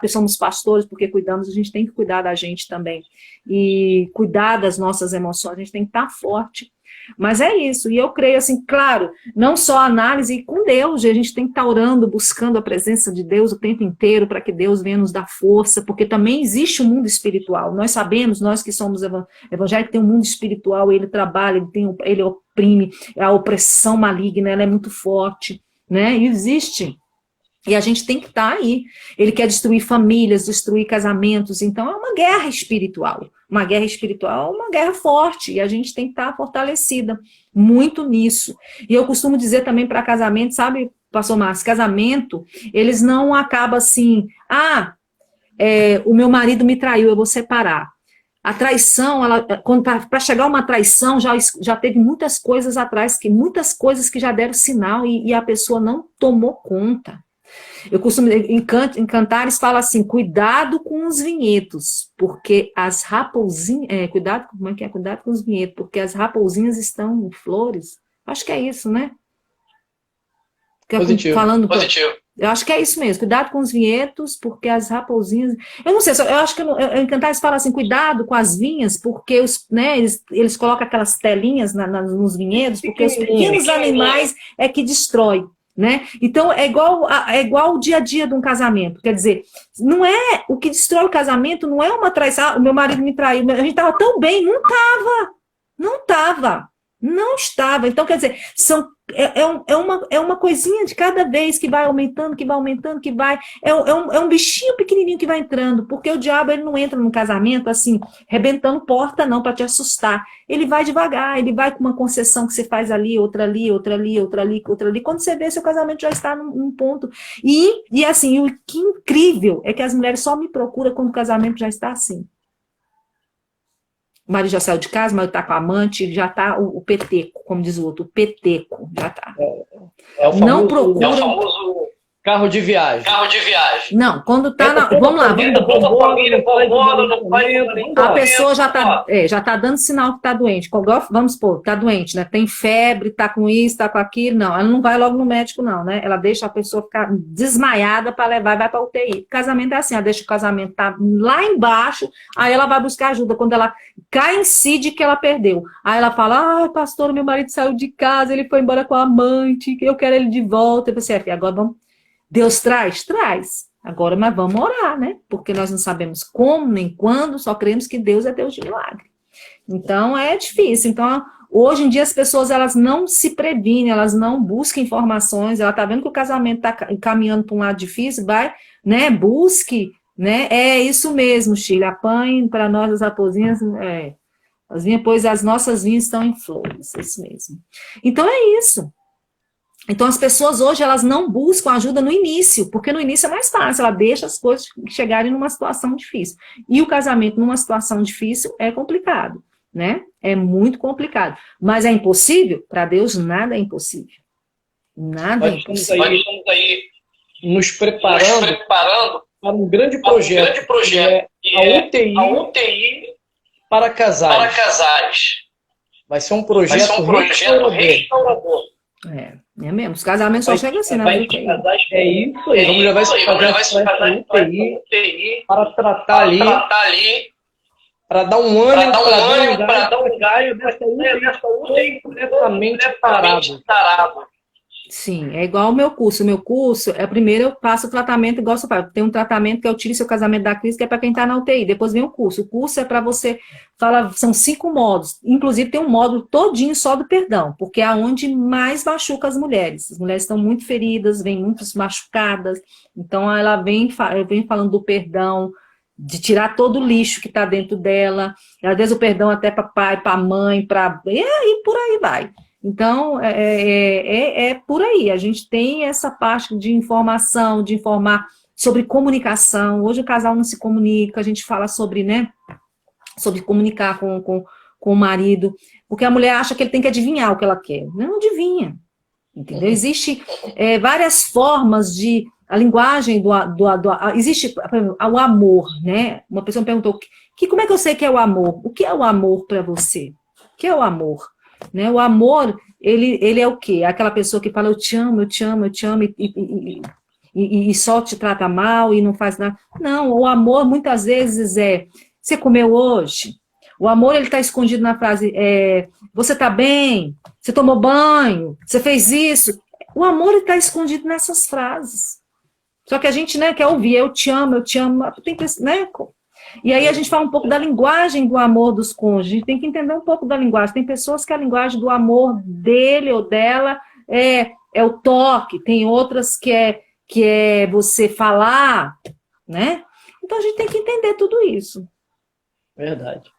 somos pastores porque cuidamos, a gente tem que cuidar da gente também, e cuidar das nossas emoções, a gente tem que estar forte. Mas é isso, e eu creio assim, claro, não só a análise com Deus, a gente tem que estar orando, buscando a presença de Deus o tempo inteiro, para que Deus venha nos dar força, porque também existe um mundo espiritual, nós sabemos, nós que somos evangélicos, tem um mundo espiritual, ele trabalha, ele oprime, a opressão maligna, ela é muito forte, né, e existe. E a gente tem que estar aí. Ele quer destruir famílias, destruir casamentos. Então, é uma guerra espiritual. Uma guerra espiritual é uma guerra forte. E a gente tem que estar fortalecida muito nisso. E eu costumo dizer também para casamento, sabe, pastor Márcio, casamento, eles não acabam assim, o meu marido me traiu, eu vou separar. A traição, para chegar a uma traição, já teve muitas coisas atrás, muitas coisas que já deram sinal e a pessoa não tomou conta. Eu costumo, em Cantares fala assim, cuidado com os vinhedos, porque as raposinhas, cuidado com os vinhedos, porque as raposinhas estão em flores. Acho que é isso, né? Positivo. Positivo. Eu acho que é isso mesmo, cuidado com os vinhedos, porque as raposinhas... Eu não sei, eu acho que em Cantares fala assim, cuidado com as vinhas, porque eles colocam aquelas telinhas nos vinhedos, porque os pequenos animais é que destrói. Né? Então, é igual o dia a dia de um casamento. Quer dizer, não é o que destrói o casamento, não é uma traição. O meu marido me traiu, a gente estava tão bem, não estava. Então, quer dizer, é uma coisinha de cada vez que vai aumentando, é um bichinho pequenininho que vai entrando, porque o diabo ele não entra no casamento assim, rebentando porta não, para te assustar. Ele vai devagar, ele vai com uma concessão que você faz ali, outra ali. Quando você vê, seu casamento já está num ponto. E assim, o que incrível é que as mulheres só me procuram quando o casamento já está assim. O marido já saiu de casa, o marido está com a amante, já está o peteco, como diz o outro, o peteco, já está. Não procura. É o famoso carro de viagem. Não, quando está vamos lá. A pessoa já está dando sinal que está doente. Vamos supor, está doente, né? Tem febre, está com isso, está com aquilo. Não, ela não vai logo no médico, não, né? Ela deixa a pessoa ficar desmaiada para levar e vai para UTI. Casamento é assim, ela deixa o casamento tá lá embaixo, aí ela vai buscar ajuda. Quando ela cai em si de que ela perdeu. Aí ela fala, pastor, meu marido saiu de casa, ele foi embora com a amante, eu quero ele de volta. Eu pensei, agora vamos... Deus traz? Agora, mas vamos orar, né? Porque nós não sabemos como, nem quando, só cremos que Deus é Deus de milagre. Então, é difícil. Então, hoje em dia, as pessoas, elas não se previnem, elas não buscam informações, ela está vendo que o casamento está caminhando para um lado difícil, vai, né? Busque, né? É isso mesmo, Chile, apanhe para nós as raposinhas, as vinhas, pois as nossas vinhas estão em flores, isso mesmo. Então, é isso. Então, as pessoas hoje, elas não buscam ajuda no início, porque no início é mais fácil, ela deixa as coisas chegarem numa situação difícil. E o casamento numa situação difícil é complicado, né? É muito complicado. Mas é impossível? Para Deus, nada é impossível. Nada é impossível. Nós estamos aí nos preparando para um grande projeto, que é a UTI para casais. Vai ser um projeto restaurador. É mesmo. Os casamentos só chegam assim, né? É isso aí. Vamos levar esse casal para UTI para tratar ali, para dar um ânimo, para dar um gás dessa UTI completamente parado. Sim, é igual ao meu curso. O meu curso, primeiro eu passo o tratamento igual você fala. Tem um tratamento que é o Tire Seu Casamento da Crise, que é para quem está na UTI. Depois vem o curso. O curso é para você falar, são 5 módulos. Inclusive tem um módulo todinho só do perdão, porque é onde mais machuca as mulheres. As mulheres estão muito feridas, vêm muito machucadas. Então ela vem falando do perdão, de tirar todo o lixo que está dentro dela. Às vezes o perdão até para pai, para mãe, e por aí vai. Então, é por aí. A gente tem essa parte de informação, de informar sobre comunicação. Hoje o casal não se comunica, a gente fala sobre, né, sobre comunicar com o marido, porque a mulher acha que ele tem que adivinhar o que ela quer. Não adivinha, entendeu? Existe várias formas de... A linguagem existe, por exemplo, o amor, né? Uma pessoa me perguntou, como é que eu sei que é o amor? O que é o amor para você? O que é o amor? Né? O amor, ele é o quê? Aquela pessoa que fala, eu te amo, eu te amo, eu te amo, e só te trata mal e não faz nada. Não, o amor muitas vezes você comeu hoje? O amor, ele está escondido na frase, você está bem? Você tomou banho? Você fez isso? O amor está escondido nessas frases. Só que a gente, né, quer ouvir, eu te amo, tem que, né? E aí a gente fala um pouco da linguagem do amor dos cônjuges, a gente tem que entender um pouco da linguagem. Tem pessoas que a linguagem do amor dele ou dela é o toque, tem outras que é você falar, né? Então a gente tem que entender tudo isso. Verdade.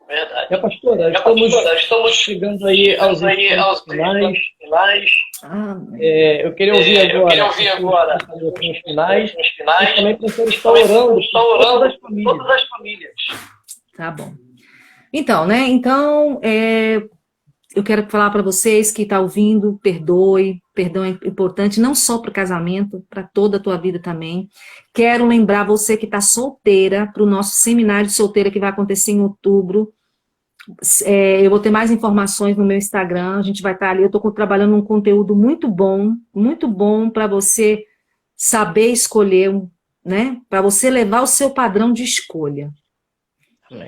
Pastora, estamos chegando aí aos finais. Eu queria ouvir agora os finais. E também prefiro estar orando por todas as famílias. Tá bom. Então, né? Eu quero falar para vocês que está ouvindo, perdoe. Perdão é importante não só para o casamento, para toda a tua vida também. Quero lembrar você que está solteira para o nosso seminário de solteira que vai acontecer em outubro. Eu vou ter mais informações no meu Instagram, a gente vai estar ali. Eu estou trabalhando um conteúdo muito bom para você saber escolher, né? Para você levar o seu padrão de escolha.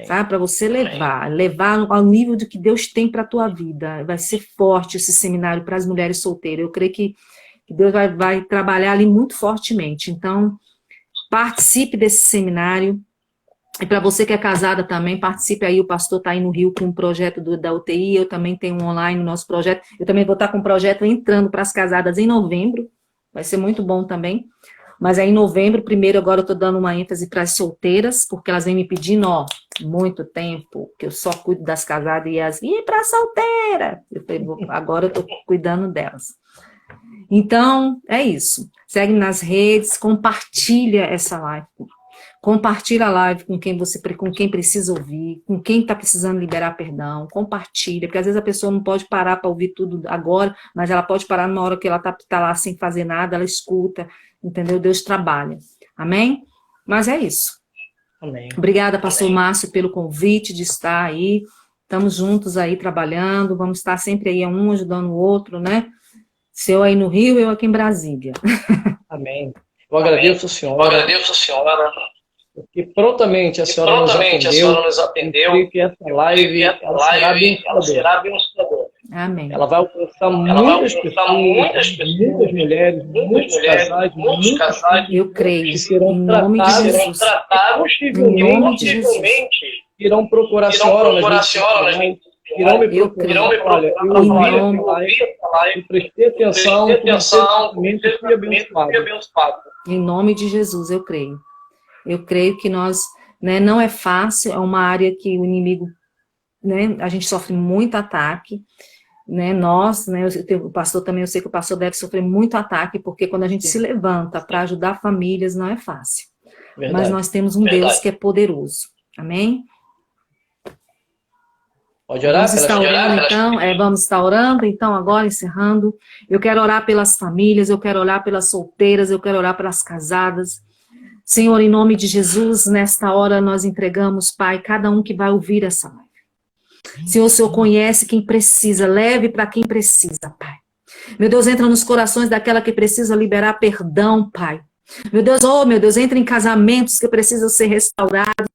Tá? Para você levar ao nível do que Deus tem para a tua vida. Vai ser forte esse seminário para as mulheres solteiras. Eu creio que Deus vai trabalhar ali muito fortemente. Então, participe desse seminário. E para você que é casada também, participe aí. O pastor está aí no Rio com um projeto da UTI. Eu também tenho um online no nosso projeto. Eu também vou estar com um projeto entrando para as casadas em novembro. Vai ser muito bom também. Mas aí em novembro, primeiro, agora eu estou dando uma ênfase para as solteiras, porque elas vêm me pedindo, muito tempo, que eu só cuido das casadas e para solteira. Eu falei, agora eu estou cuidando delas. Então, é isso. Segue nas redes, compartilha essa live. Compartilha a live com quem precisa ouvir, com quem está precisando liberar perdão. Compartilha, porque às vezes a pessoa não pode parar para ouvir tudo agora, mas ela pode parar na hora que ela está lá sem fazer nada, ela escuta, entendeu? Deus trabalha. Amém? Mas é isso. Amém. Obrigada, pastor Márcio, pelo convite de estar aí. Estamos juntos aí trabalhando, vamos estar sempre aí um ajudando o outro, né? Seu aí no Rio, eu aqui em Brasília. Amém. Eu agradeço a senhora. Porque prontamente a senhora nos atendeu. Eu creio que essa live será abençoadora. Amém. Ela vai alcançar muitas pessoas, muitas mulheres, muitos casais, eu creio, que serão tratados, possivelmente irão procurar a senhora nas redes sociais, irão me procurar. Olha, eu prestei atenção, fui abençoado. Em nome de Jesus, eu creio. Eu creio que nós, né, não é fácil, é uma área que o inimigo, né, a gente sofre muito ataque, né, nós, né, o pastor também, eu sei que o pastor deve sofrer muito ataque, porque quando a gente se levanta para ajudar famílias, não é fácil. Verdade. Mas nós temos um Deus que é poderoso. Amém? Pode orar? Vamos estar orando, então, agora, encerrando. Eu quero orar pelas famílias, eu quero orar pelas solteiras, eu quero orar pelas casadas. Senhor, em nome de Jesus, nesta hora nós entregamos, Pai, cada um que vai ouvir essa live. Senhor, o Senhor conhece quem precisa, leve para quem precisa, Pai. Meu Deus, entra nos corações daquela que precisa liberar perdão, Pai. Meu Deus, oh meu Deus, entra em casamentos que precisam ser restaurados.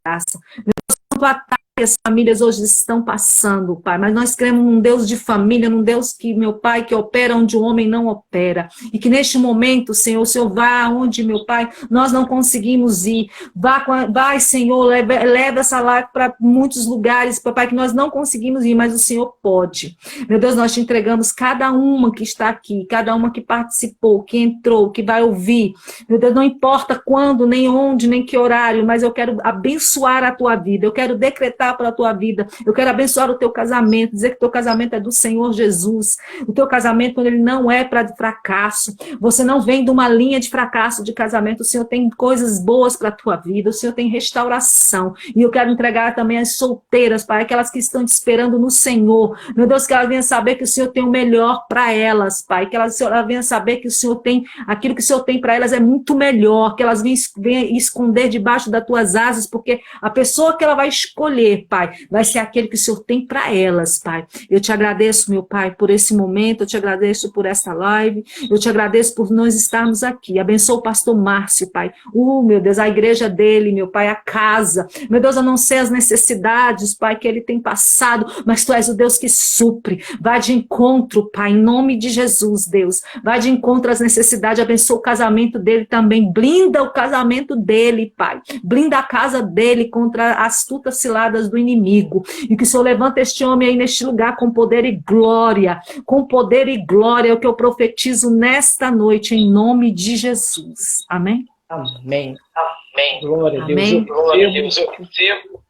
Meu Deus, quanto ataque as famílias hoje estão passando, Pai, mas nós cremos num Deus de família, num Deus que, meu Pai, que opera onde o homem não opera, e que neste momento, Senhor, o Senhor vá aonde, meu Pai, nós não conseguimos ir, vai, Senhor, leva essa live para muitos lugares, Papai, que nós não conseguimos ir, mas o Senhor pode. Meu Deus, nós te entregamos cada uma que está aqui, cada uma que participou, que entrou, que vai ouvir, meu Deus, não importa quando, nem onde, nem que horário, mas eu quero abençoar a tua vida, eu quero decretar para a tua vida, eu quero abençoar o teu casamento, dizer que o teu casamento é do Senhor Jesus, o teu casamento, quando ele não é para fracasso, você não vem de uma linha de fracasso de casamento, o Senhor tem coisas boas para a tua vida, o Senhor tem restauração, e eu quero entregar também as solteiras, Pai, aquelas que estão te esperando no Senhor, meu Deus, que elas venham saber que o Senhor tem o melhor para elas, Pai, que elas venham saber que o Senhor tem, aquilo que o Senhor tem para elas é muito melhor, que elas venham esconder debaixo das tuas asas, porque a pessoa que ela vai escolher, Pai, vai ser aquele que o Senhor tem para elas, Pai. Eu te agradeço, meu Pai, por esse momento, eu te agradeço por essa live, eu te agradeço por nós estarmos aqui. Abençoa o pastor Márcio, Pai. Meu Deus, a igreja dele, meu Pai, a casa. Meu Deus, eu não sei as necessidades, Pai, que ele tem passado, mas Tu és o Deus que supre. Vai de encontro, Pai, em nome de Jesus, Deus. Vai de encontro às necessidades, abençoa o casamento dele também. Blinda o casamento dele, Pai. Blinda a casa dele contra as astutas ciladas do inimigo, e que o Senhor levanta este homem aí neste lugar com poder e glória, é o que eu profetizo nesta noite, em nome de Jesus. Amém? Amém. Amém. Glória a Deus. Amém. Glória a Deus, eu recebo.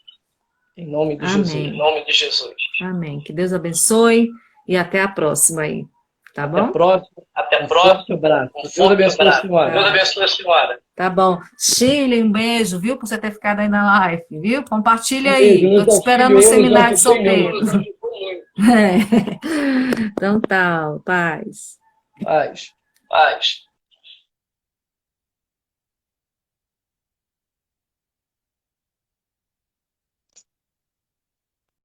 Em nome de Amém. Jesus. Em nome de Jesus. Amém. Que Deus abençoe e até a próxima aí. Tá Até a bom? próxima. Até a Um próxima. forte abraço. Um Deus forte abençoe a abraço. senhora. Deus abençoe a senhora. Tá bom. Shirley, um beijo, viu? Por você ter ficado aí na live, viu? Compartilha Beijo, aí. Tô te meus esperando no auxiliou, seminário de nos auxiliou. solteiro. É. Então tá, paz. Paz. Paz.